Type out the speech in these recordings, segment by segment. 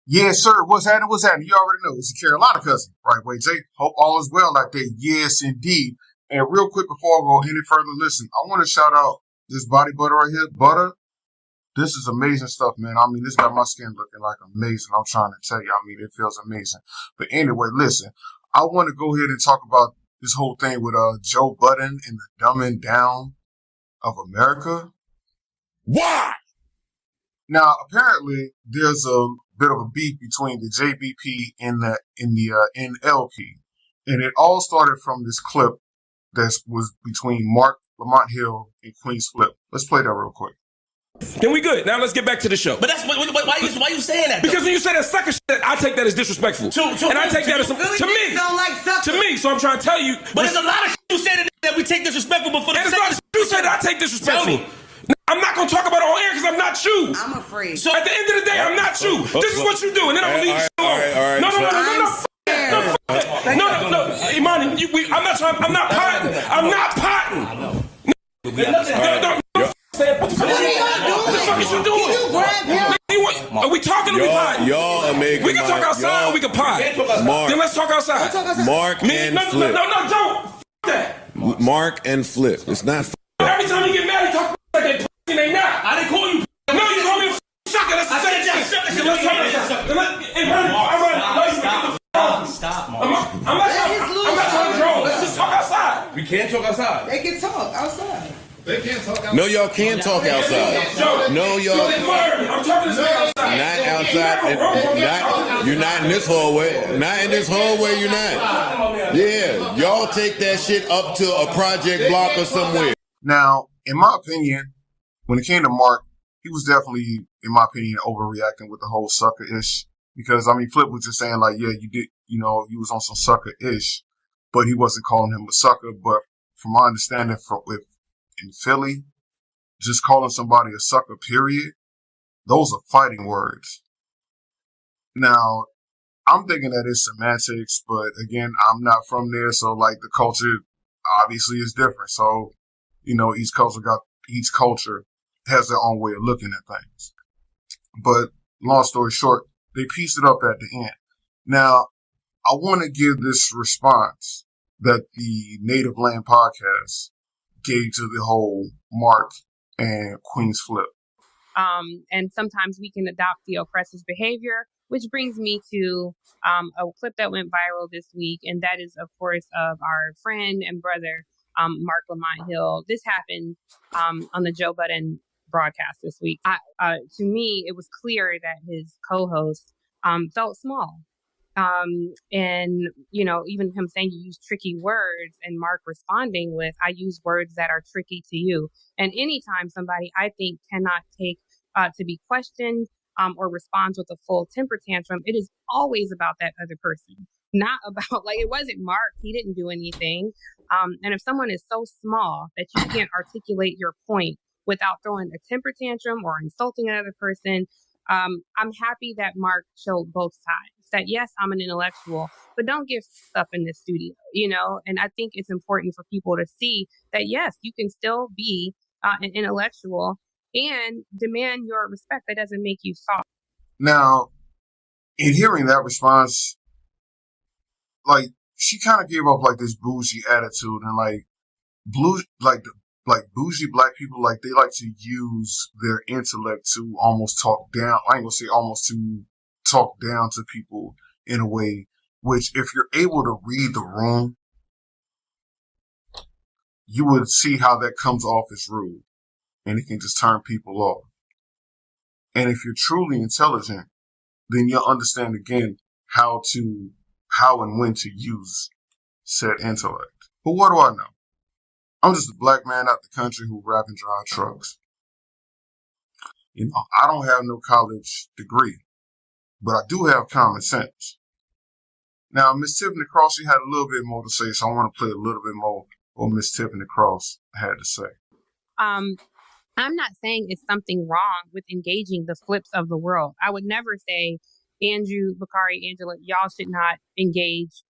Yes, sir. What's happening? What's happening? You already know. It's a Carolina cousin. Right, wait, Jay. Hope all is well out there. Yes, indeed. And real quick before I go any further, listen, I want to shout out this body butter right here. Butter. This is amazing stuff, man. I mean, this got my skin looking like amazing. I'm trying to tell you. I mean, it feels amazing. But anyway, listen, I want to go ahead and talk about this whole thing with Joe Budden and the dumbing down of America. Why? Now, apparently, there's a bit of a beef between the JBP and the NLP, and it all started from this clip that was between Mark Lamont Hill and Queen's Flip. Let's play that real quick. Then we good. Now let's get back to the show. But that's why you saying that? Because when you say that sucker shit, I take that as disrespectful. And I take that as really to me. To me, so I'm trying to tell you. But there's a lot of shit you say that we take disrespectful, but for the and it's not you say that I take disrespectful. I'm not going to talk about it on air because I'm not you. I'm afraid. So at the end of the day, I'm not you. This is what you do, and then I'm going to leave you alone. No. Imani, I'm not trying. I'm not potting. I'm not potting. What the fuck is you doing? Are we talking or we potting? Y'all are making we can talk outside or we can pot. Then let's talk outside. Mark and Flip. No, don't. That. Mark and Flip. It's not. Every time you get mad, you talk like they and they not. I didn't call you. No, you call me a sucker. That's the same shit. Let's talk outside. Stop, Mark. I'm not trying to draw. Let's just talk outside. We can't talk outside. They can talk outside. They can't talk outside. No, y'all can talk outside. No, y'all. I'm talking to outside. Not outside. You're not in this hallway. Not in this hallway. You're not. Yeah, y'all take that shit up to a project block or somewhere. Now, in my opinion, when it came to Mark, he was definitely, in my opinion, overreacting with the whole sucker-ish. Because, I mean, Flip was just saying, like, yeah, you did, you know, he was on some sucker-ish, but he wasn't calling him a sucker. But from my understanding, in Philly, just calling somebody a sucker, period, those are fighting words. Now, I'm thinking that it's semantics, but again, I'm not from there, so like the culture obviously is different. So, you know, each culture has their own way of looking at things. But long story short, they pieced it up at the end. Now, I want to give this response that the Native Land podcast gave to the whole Mark and Queen's Flip. And sometimes we can adopt the oppressor's behavior, which brings me to a clip that went viral this week. And that is, of course, of our friend and brother, Mark Lamont Hill. This happened on the Joe Budden broadcast this week. To me, it was clear that his co-host felt small. And, you know, even him saying you use tricky words and Mark responding with, I use words that are tricky to you. And anytime somebody, I think, cannot take to be questioned or responds with a full temper tantrum, it is always about that other person, not about, like, it wasn't Mark. He didn't do anything. And if someone is so small that you can't articulate your point without throwing a temper tantrum or insulting another person, I'm happy that Mark showed both sides. That yes, I'm an intellectual, but don't get stuff in the studio, you know? And I think it's important for people to see that yes, you can still be an intellectual and demand your respect. That doesn't make you soft. Now, in hearing that response, like, she kind of gave off like this bougie attitude, and like bougie black people, like, they like to use their intellect to almost talk down. I ain't gonna say almost, to talk down to people in a way which, if you're able to read the room, you would see how that comes off as rude, and it can just turn people off. And if you're truly intelligent, then you'll understand again how and when to use said intellect. But what do I know? I'm just a black man out the country who rap and drive trucks. You know, I don't have no college degree, but I do have common sense. Now, Miss Tiffany Cross, she had a little bit more to say, so I want to play a little bit more what Miss Tiffany Cross had to say. I'm not saying it's something wrong with engaging the flips of the world. I would never say, Andrew, Bakari, Angela, y'all should not engage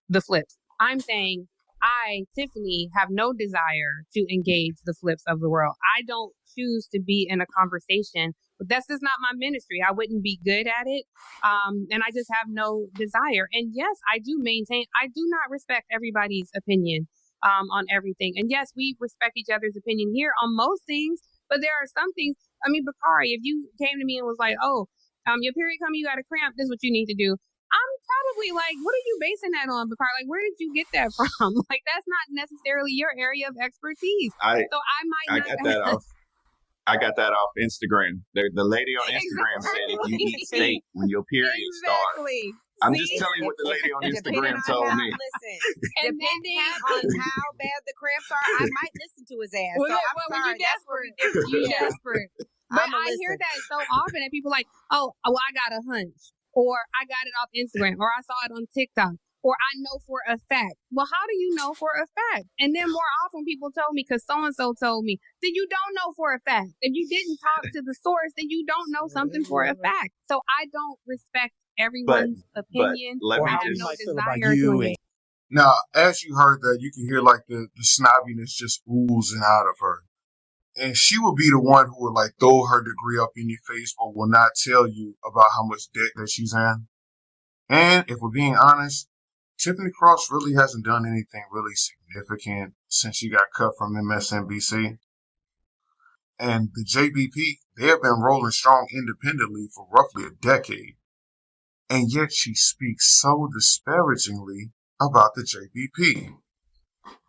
the flips. I'm saying I, Tiffany, have no desire to engage the flips of the world. I don't choose to be in a conversation But that's just not my ministry. I wouldn't be good at it. And I just have no desire. And yes, I do not respect everybody's opinion on everything. And yes, we respect each other's opinion here on most things, but there are some things. I mean, Bakari, if you came to me and was like, oh, your period coming, you got a cramp, this is what you need to do. I'm probably like, what are you basing that on, Bakari? Like, where did you get that from? Like, that's not necessarily your area of expertise. I got that off Instagram. The lady on Instagram said if you eat steak when your period starts. I'm just telling you what the lady on Instagram told me. Listen, depending on how bad the cramps are, I might listen to his ass. Well, so I'm sorry. That's where you're desperate. But I hear that so often that people like, oh, well, I got a hunch. Or I got it off Instagram, or I saw it on TikTok, or I know for a fact. Well, how do you know for a fact? And then more often people told me, because so-and-so told me, then you don't know for a fact. If you didn't talk to the source, then you don't know something for a fact. So I don't respect everyone's opinion. Let me I have just no desire to engage. Now, as you heard that, you can hear like the snobbiness just oozing out of her. And she will be the one who will like throw her degree up in your face, but will not tell you about how much debt that she's in. And if we're being honest, Tiffany Cross really hasn't done anything really significant since she got cut from MSNBC. And the JBP, they have been rolling strong independently for roughly a decade. And yet she speaks so disparagingly about the JBP.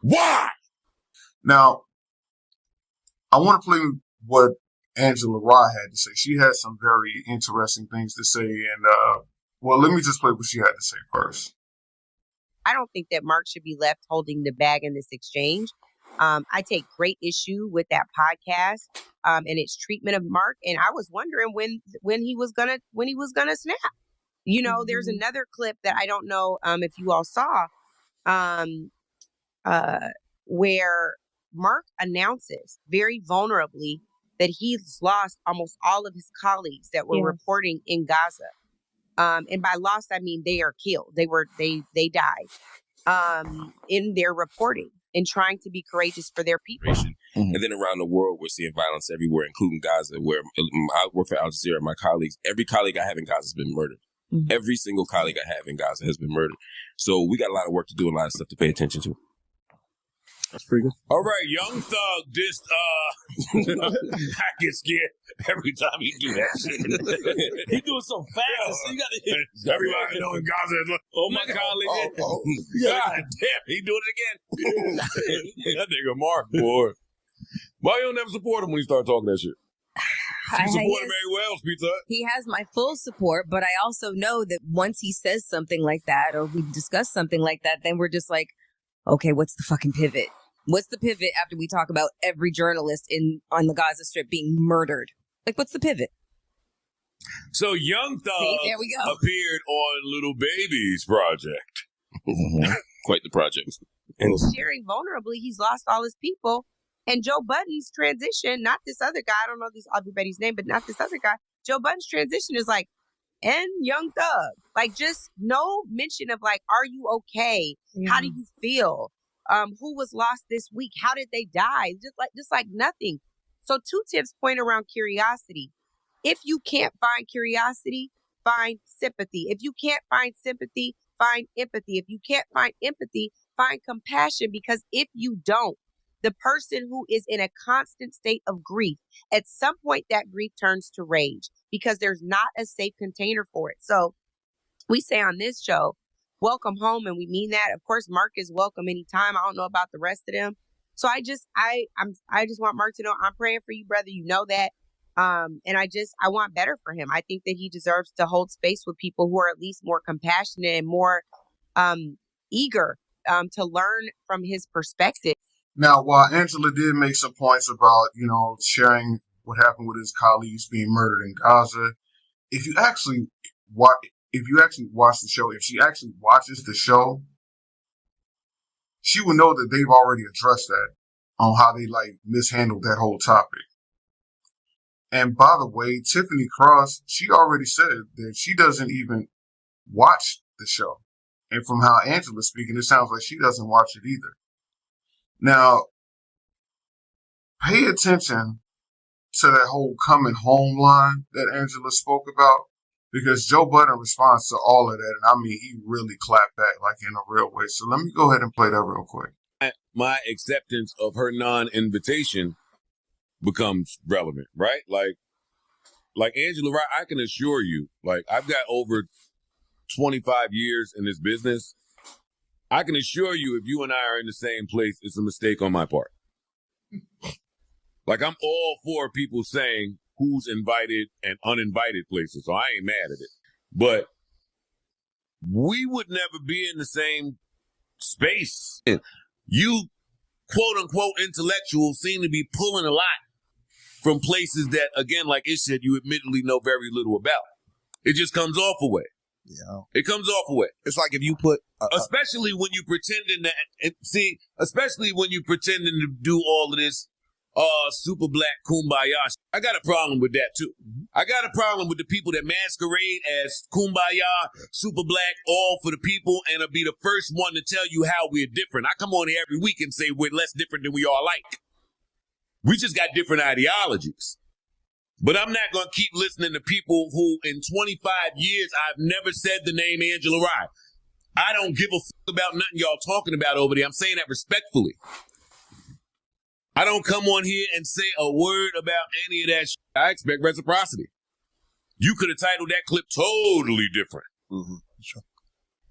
Why? Now, I want to play what Angela Rye had to say. She had some very interesting things to say. And, well, let me just play what she had to say first. I don't think that Mark should be left holding the bag in this exchange. I take great issue with that podcast and its treatment of Mark. And I was wondering when he was gonna snap. You know, there's another clip that I don't know if you all saw where Mark announces very vulnerably that he's lost almost all of his colleagues that were reporting in Gaza. And by lost, I mean they are killed. They died in their reporting and trying to be courageous for their people. And then around the world, we're seeing violence everywhere, including Gaza, where I work for Al Jazeera. My colleagues, every colleague I have in Gaza has been murdered. Every single colleague I have in Gaza has been murdered. So we got a lot of work to do and a lot of stuff to pay attention to. That's pretty good. All right, Young Thug just I get scared every time he do that shit. He doing so fast. So you gotta Everybody know in Gaza is like, oh my colleague. God damn, he doing it again. That nigga Mark, boy. Why you don't never support him when he start talking that shit? You support him very well, Pizza Hut. He has my full support, but I also know that once he says something like that or we discuss something like that, then we're just like, okay, what's the fucking pivot? What's the pivot after we talk about every journalist on the Gaza Strip being murdered? Like, what's the pivot? So Young Thug there we go. appeared on Little Baby's project. quite the project. And sharing vulnerably, he's lost all his people. And Joe Budden's transition, not this other guy, I don't know everybody's name, but not this other guy. Joe Budden's transition is like, and Young Thug. Like, just no mention of like, are you okay? How do you feel? Who was lost this week? How did they die? Just like nothing. So 2 tips point around curiosity. If you can't find curiosity, find sympathy. If you can't find sympathy, find empathy. If you can't find empathy, find compassion. Because if you don't, the person who is in a constant state of grief, at some point that grief turns to rage because there's not a safe container for it. So we say on this show, welcome home, and we mean that. Of course, Mark is welcome anytime. I don't know about the rest of them. So I just want Mark to know I'm praying for you, brother. You know that. And I want better for him. I think that he deserves to hold space with people who are at least more compassionate and more eager to learn from his perspective. Now, while Angela did make some points about, sharing what happened with his colleagues being murdered in Gaza, if you actually watch the show, if she actually watches the show, she will know that they've already addressed that on how they mishandled that whole topic. And by the way, Tiffany Cross, she already said that she doesn't even watch the show. And from how Angela's speaking, it sounds like she doesn't watch it either. Now, pay attention to that whole coming home line that Angela spoke about, because Joe Budden responds to all of that, and I mean, he really clapped back like in a real way. So let me go ahead and play that real quick. My acceptance of her non-invitation becomes relevant, right? Like Angela, right? I can assure you, like I've got over 25 years in this business. I can assure you, if you and I are in the same place, it's a mistake on my part. Like I'm all for people saying who's invited and uninvited places, so I ain't mad at it. But we would never be in the same space. You, quote unquote, intellectuals seem to be pulling a lot from places that, again, like it said, you admittedly know very little about. It just comes off a way. Yeah. It comes off a way. It's like if you put... especially when you pretending to do all of this super black kumbaya. I got a problem with that too. I got a problem with the people that masquerade as kumbaya, super black, all for the people, and be the first one to tell you how we're different. I come on here every week and say we're less different than we are like. We just got different ideologies. But I'm not going to keep listening to people who in 25 years, I've never said the name Angela Rye. I don't give a fuck about nothing y'all talking about over there. I'm saying that respectfully. I don't come on here and say a word about any of that shit. I expect reciprocity. You could have titled that clip totally different. Mm-hmm. Sure.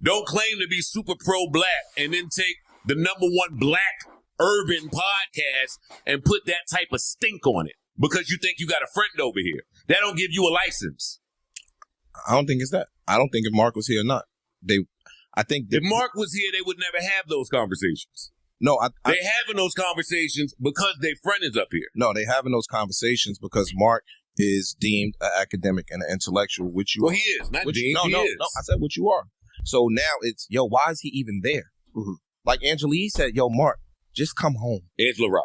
Don't claim to be super pro-black and then take the #1 black urban podcast and put that type of stink on it because you think you got a friend over here. That don't give you a license. I don't think it's that. I don't think if Mark was here or not. I think if Mark was here, they would never have those conversations. No, they having those conversations because their friend is up here. No, they having those conversations because Mark is deemed an academic and an intellectual, which you well, are. He is. Not which, deemed, no, he no, is. no, I said what you are. So now it's, yo, why is he even there? Mm-hmm. Like Angela Yee said, yo, Mark, just come home. Angela Rye.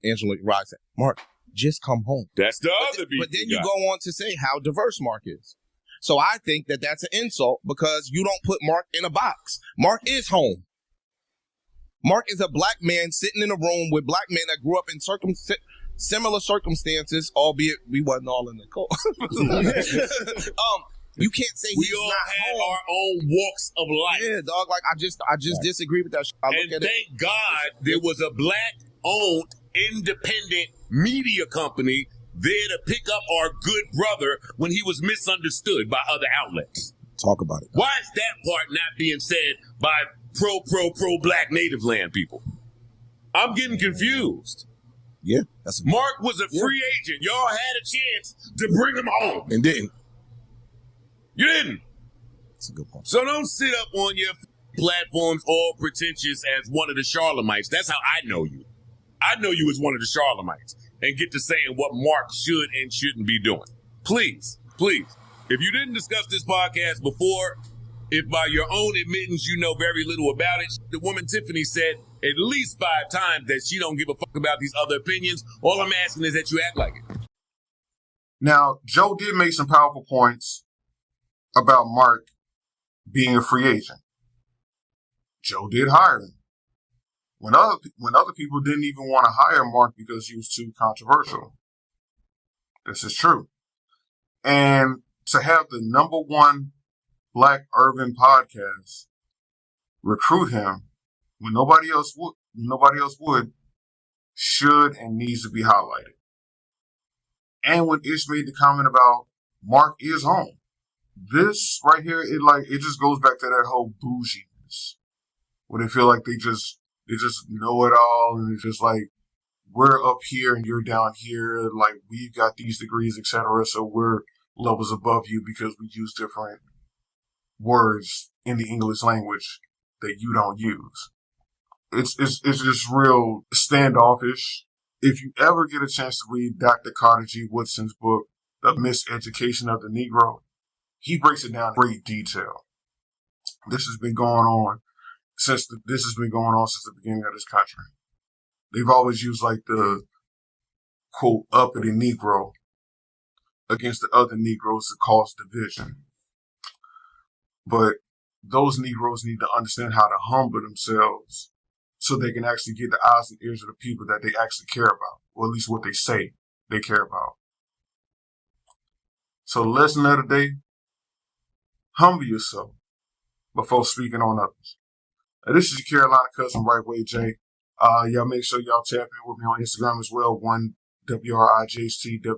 Angela Rye said, Mark, just come home. That's the other beat. But then you go on to say how diverse Mark is. So I think that that's an insult because you don't put Mark in a box. Mark is home. Mark is a black man sitting in a room with black men that grew up in similar circumstances, albeit we wasn't all in the cold. You can't say we all had home. Our own walks of life. Yeah, dog. Like I just disagree with that. And thank God there was a black-owned, independent media company there to pick up our good brother when he was misunderstood by other outlets. Talk about it. Why is that part not being said by pro-black native land people? I'm getting confused. Yeah. Mark was a free agent. Y'all had a chance to bring him home. And didn't. You didn't. That's a good point. So don't sit up on your platforms all pretentious as one of the Charlemites. That's how I know you. I know you as one of the Charlemites. And get to saying what Mark should and shouldn't be doing. Please. If you didn't discuss this podcast before, if by your own admittance you know very little about it, the woman Tiffany said at least 5 times that she don't give a fuck about these other opinions. All I'm asking is that you act like it. Now, Joe did make some powerful points about Mark being a free agent. Joe did hire him. When other people didn't even want to hire Mark because he was too controversial. This is true. And to have the #1 black urban podcast recruit him when nobody else would, should and needs to be highlighted. And when Ish made the comment about Mark is home, this right here, it just goes back to that whole bouginess, where they feel like they just know it all, and it's just like, we're up here and you're down here, like we've got these degrees, etc. So we're levels above you because we use different words in the English language that you don't use. It's just real standoffish. If you ever get a chance to read Dr. Carter G. Woodson's book, The Miseducation of the Negro, he breaks it down in great detail. This has been going on since the beginning of this country. They've always used like the quote uppity Negro against the other Negroes to cause division. But those Negroes need to understand how to humble themselves so they can actually get the eyes and ears of the people that they actually care about, or at least what they say they care about. So the lesson of the day, humble yourself before speaking on others. Now, this is your Carolina cousin, Right Way Jay. Y'all make sure y'all tap in with me on Instagram as well. One WRIGSTWAYJY,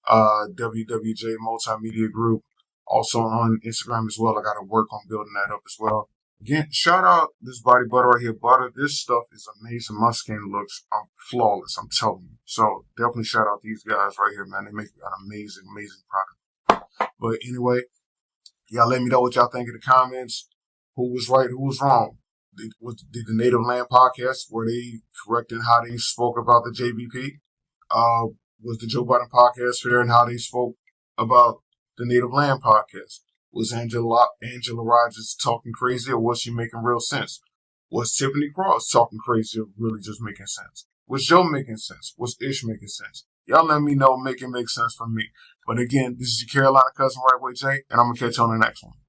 WWJ Multimedia Group. Also on Instagram as well. I got to work on building that up as well. Again, shout out this body butter right here. Butter, this stuff is amazing. My skin looks flawless, I'm telling you. So definitely shout out these guys right here, man. They make an amazing, amazing product. But anyway, y'all let me know what y'all think in the comments. Who was right, who was wrong? Did the Native Land podcast, were they correct in how they spoke about the JBP? Was the Joe Budden podcast fair in how they spoke about the Native Land podcast? Was Angela Rogers talking crazy, or was she making real sense? Was Tiffany Cross talking crazy, or really just making sense? Was Joe making sense? Was Ish making sense? Y'all let me know, make it make sense for me. But again, this is your Carolina cousin, Right Way Jay, and I'm going to catch you on the next one.